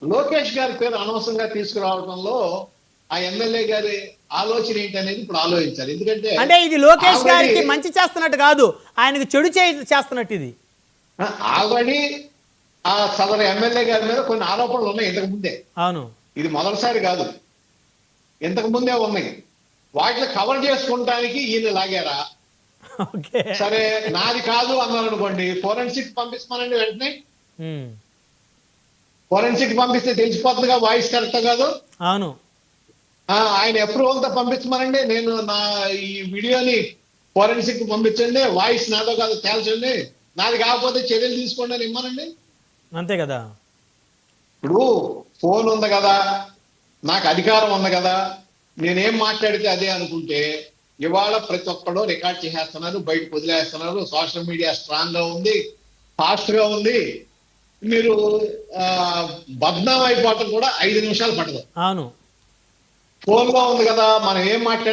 లోకేష్ గారి పేరు అనవసరంగా తీసుకురావడంలో ఆ ఎమ్మెల్యే గారి ఆలోచన ఏంటనేది ఇప్పుడు ఆలోచించాలి. ఎందుకంటే అంటే ఇది లోకేష్ ఆల్రెడీ గారికి మంచి చేస్తున్నట్టు కాదు, ఆయనకు చెడు చేస్తున్నట్టు ఇది. ఆల్రెడీ ఆ సదరు ఎమ్మెల్యే గారి మీద కొన్ని ఆరోపణలు ఉన్నాయి ఇంతకు ముందే. అవును. ఇది మొదటిసారి కాదు, ఇంతకు ముందే ఉన్నాయి. వాటిని కవర్ చేసుకుంటానికి ఈయన లాగారా? ఓకే. సరే, నాది కాదు అన్నారు అనుకోండి, ఫోరెన్సిక్ పంపిస్తానండి వెంటనే. ఫోరెన్సిక్ పంపిస్తే తెలిసిపోతుందిగా వాయిస్ కరెక్ట్ కాదు. అవును. ఆయన అప్రూవల్ తో పంపించమనండి, నేను నా ఈ వీడియోని ఫోరెన్సిక్ పంపించండి, వాయిస్ నాదో కాదు తేల్చండి, నాది కాకపోతే చర్యలు తీసుకోండి అని ఇమ్మనండి. అంతే కదా. ఇప్పుడు ఫోన్ ఉంది కదా, నాకు అధికారం ఉంది కదా, నేనేం మాట్లాడితే అదే అనుకుంటే ఇవాళ ప్రతి ఒక్కడో రికార్డ్ చేసేస్తున్నారు, బయటకు వదిలేస్తున్నారు. సోషల్ మీడియా స్ట్రాంగ్ గా ఉంది, ఫాస్ట్ గా ఉంది. మీరు బద్నాం అయిపోవటం కూడా 5 నిమిషాలు పట్టదు. అవును. ఫోన్ లో ఉంది కదా, మనం ఏం మాట్లాడి